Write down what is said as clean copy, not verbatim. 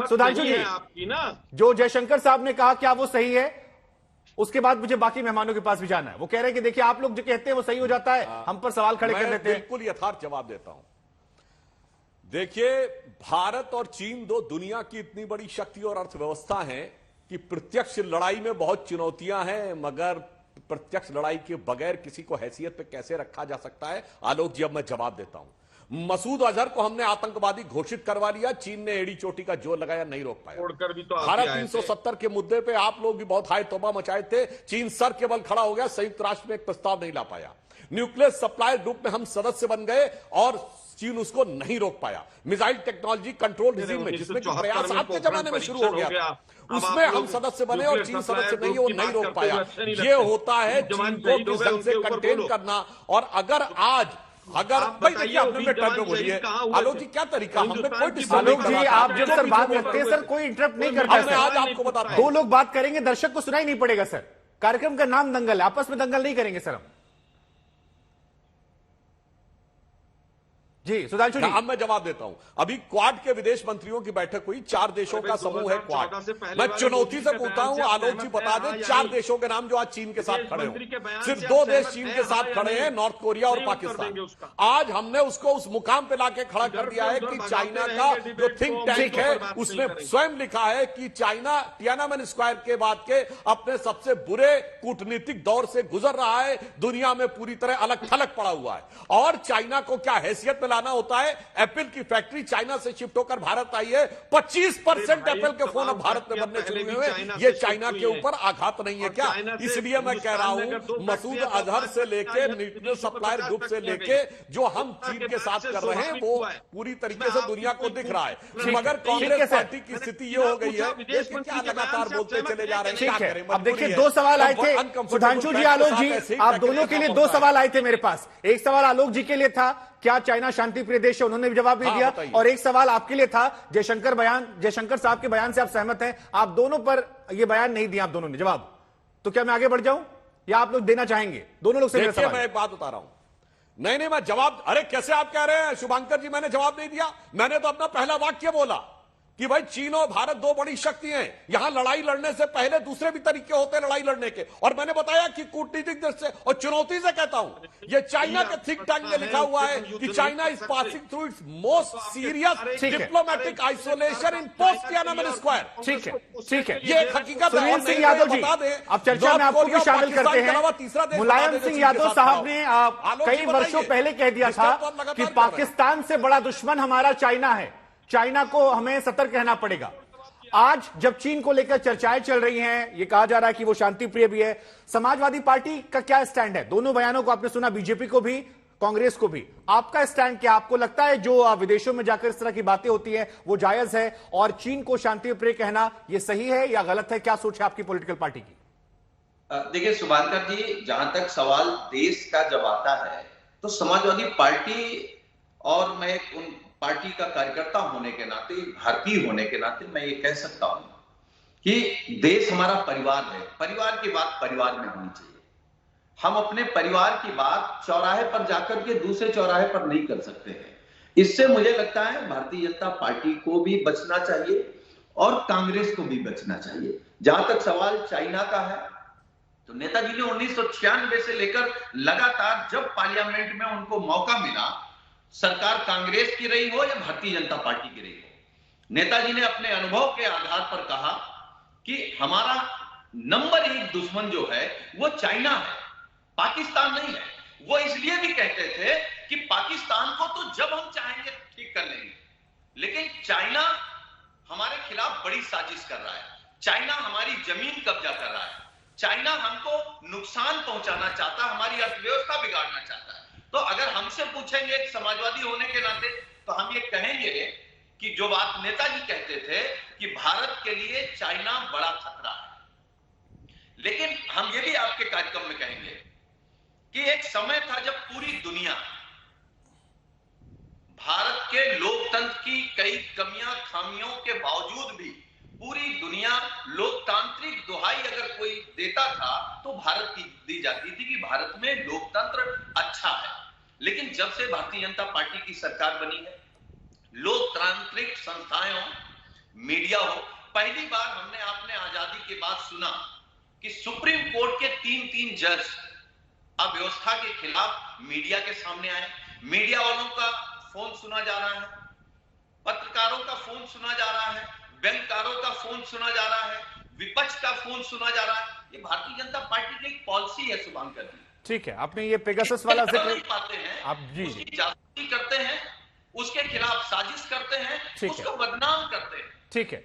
सुधांशु जी, आपकी ना जो जयशंकर साहब ने कहा क्या वो सही है? उसके बाद मुझे बाकी मेहमानों के पास भी जाना है। वो कह रहे हैं कि देखिए आप लोग जो कहते हैं वो सही हो जाता है, हम पर सवाल खड़े कर देते हैं। बिल्कुल यथार्थ जवाब देता हूं। देखिए, भारत और चीन दो दुनिया की इतनी बड़ी शक्ति और अर्थव्यवस्था है कि प्रत्यक्ष लड़ाई में बहुत चुनौतियां हैं, मगर प्रत्यक्ष लड़ाई के बगैर किसी को हैसियत पे कैसे रखा जा सकता है? आलोक जी, अब मैं जवाब देता हूं। मसूद अजहर को हमने आतंकवादी घोषित करवा लिया, चीन ने एड़ी चोटी का जोर लगाया, नहीं रोक पाया। छोड़कर भी तो भारत 370 के मुद्दे पे आप लोग भी बहुत हाय तौबा मचाए थे, चीन सर के बल खड़ा हो गया, संयुक्त राष्ट्र में एक प्रस्ताव नहीं ला पाया। न्यूक्लियर सप्लायर ग्रुप में हम सदस्य बन गए और चीन उसको नहीं रोक पाया। मिसाइल टेक्नोलॉजी कंट्रोल रिजीम में, जिसमें प्रयास आपके जमाने में शुरू हो गया था, उसमें हम सदस्य बने और चीन सदस्य नहीं, वो नहीं रोक पाया। ये होता है चीन को मिशन से कंटेन करना। और अगर भाई देखिए, आपने मिनट टाइम पे बोलिए, आलोक जी क्या तरीका, हमने कोई आलोक जी आप जब सर बात करते हैं सर कोई इंटरप्ट नहीं करता है। आज आपको बताता हूं, दो लोग बात करेंगे, दर्शक को सुनाई नहीं पड़ेगा सर। कार्यक्रम का नाम दंगल है, आपस में दंगल नहीं करेंगे सर हम। जी सुधांशु जी, अब मैं जवाब देता हूं। अभी क्वाड के विदेश मंत्रियों की बैठक हुई, 4 देशों का समूह है क्वाड। मैं चुनौती से पूछता हूं, आलोक जी बता दें 4 देशों के नाम जो आज चीन के साथ खड़े हो। सिर्फ 2 देश चीन के साथ खड़े हैं, नॉर्थ कोरिया और पाकिस्तान। आज हमने उसको उस मुकाम पे लाके खड़ा कर दिया है कि चाइना का जो थिंक टैंक है उसने स्वयं लिखा है कि चाइना तियानामेन स्क्वायर के बाद के अपने सबसे बुरे कूटनीतिक दौर से गुजर रहा है, दुनिया में पूरी तरह अलग थलग पड़ा हुआ है। और चाइना को क्या हैसियत में लाना होता है? एप्पल की फैक्ट्री चाइना से शिफ्ट होकर भारत आई है, 25% एप्पल के फोन अब भारत में बनने शुरू हुए हैं। ये चाइना के ऊपर आघात नहीं है क्या? इसलिए मैं कह रहा हूं, मसूद अजहर से लेके न्यूक्लियर सप्लायर ग्रुप से लेके जो हम चीन के साथ कर रहे हैं वो पूरी तरीके से दुनिया को दिख रहा है। मगर कांग्रेस पार्टी की स्थिति ये हो गई है कि क्या लगातार बोलते चले जा रहे हैं, क्या करें? अब देखिए 2 सवाल आए थे सुधांशु जी, आलोक जी, आप दोनों के लिए 2 सवाल आए थे मेरे पास। एक सवाल आलोक जी के लिए था, क्या चाइना शांति प्रिय देश है, उन्होंने भी जवाब नहीं दिया। और एक सवाल आपके लिए था, जयशंकर साहब के बयान से आप सहमत हैं? आप दोनों पर ये बयान नहीं दिया आप दोनों ने जवाब। तो क्या मैं आगे बढ़ जाऊं या आप लोग देना चाहेंगे? दोनों लोग से मेरा सवाल। मैं एक बात बता रहा हूं, नहीं मैं जवाब, अरे कैसे आप कह रहे हैं शुभांकर जी, मैंने जवाब नहीं दिया। मैंने तो अपना पहला वाक्य बोला कि भाई चीन और भारत 2 बड़ी शक्ति हैं, यहां लड़ाई लड़ने से पहले दूसरे भी तरीके होते हैं लड़ाई लड़ने के। और मैंने बताया कि कूटनीतिक दृष्टि से और चुनौती से कहता हूं, ये चाइना के थिंक टैंक में लिखा हुआ है कि China is passing through its most serious diplomatic isolation in post Tiananmen square. ठीक है, ये एक हकीकत है। सुनील सिंह यादव जी, अब चर्चा में आपको भी शामिल करते हैं। मुलायम सिंह यादव साहब ने कई वर्षों पहले कह दिया था कि पाकिस्तान से बड़ा दुश्मन हमारा चाइना है, चाइना को हमें सतर्क रहना पड़ेगा। आज जब चीन को लेकर चर्चाएं चल रही हैं, यह कहा जा रहा है कि वो शांति प्रिय भी है, समाजवादी पार्टी का क्या स्टैंड है? दोनों बयानों को आपने सुना, बीजेपी को भी कांग्रेस को भी। आपका स्टैंड क्या? आपको लगता है जो विदेशों में जाकर इस तरह की बातें होती है वो जायज है, और चीन को शांति प्रिय कहना यह सही है या गलत है? क्या सोच है आपकी पॉलिटिकल पार्टी की? देखिए शुभांकर जी, जहां तक सवाल देश का जब आता है तो समाजवादी पार्टी, और मैं उन पार्टी का कार्यकर्ता होने के नाते, भारतीय होने के नाते मैं ये कह सकता हूं कि देश हमारा परिवार है। परिवार की बात परिवार में होनी चाहिए। हम अपने परिवार की बात चौराहे पर जाकर के दूसरे चौराहे पर नहीं कर सकते हैं। इससे मुझे लगता है भारतीय जनता पार्टी को भी बचना चाहिए और कांग्रेस को भी बचना चाहिए। जहां तक सवाल चाइना का है, तो नेताजी ने 1996 से लेकर लगातार जब पार्लियामेंट में उनको मौका मिला, सरकार कांग्रेस की रही हो या भारतीय जनता पार्टी की रही हो, नेताजी ने अपने अनुभव के आधार पर कहा कि हमारा नंबर 1 दुश्मन जो है वो चाइना है, पाकिस्तान नहीं है। वो इसलिए भी कहते थे कि पाकिस्तान को तो जब हम चाहेंगे ठीक कर लेंगे, लेकिन चाइना हमारे खिलाफ बड़ी साजिश कर रहा है, चाइना हमारी जमीन कब्जा कर रहा है, चाइना हमको नुकसान पहुंचाना चाहता है, हमारी अर्थव्यवस्था बिगाड़ना चाहता है। तो अगर हमसे पूछेंगे एक समाजवादी होने के नाते, तो हम ये कहेंगे कि जो बात नेताजी कहते थे कि भारत के लिए चाइना बड़ा खतरा है, लेकिन हम ये भी आपके कार्यक्रम में कहेंगे कि एक समय था जब पूरी दुनिया भारत के लोकतंत्र की कई कमियां खामियों के बावजूद भी पूरी दुनिया लोकतांत्रिक दुहाई अगर कोई देता था तो भारत की दी जाती थी कि भारत में लोकतंत्र अच्छा है। लेकिन जब से भारतीय जनता पार्टी की सरकार बनी है, लोकतांत्रिक संस्थाओं मीडिया हो। पहली बार हमने आपने आजादी के बाद सुना कि सुप्रीम कोर्ट के 3 जज अव्यवस्था के खिलाफ मीडिया के सामने आए। मीडिया वालों का फोन सुना जा रहा है, पत्रकारों का फोन सुना जा रहा है, बैंककारों का फोन सुना जा रहा है, विपक्ष का फोन सुना जा रहा है। ये भारतीय जनता पार्टी की एक पॉलिसी है शुभांकर जी। ठीक है, आपने ये पेगासस वाला जिक्र पाते हैं, आप जी उसकी जासूसी करते हैं, उसके खिलाफ साजिश करते हैं, उसको बदनाम करते हैं। ठीक है।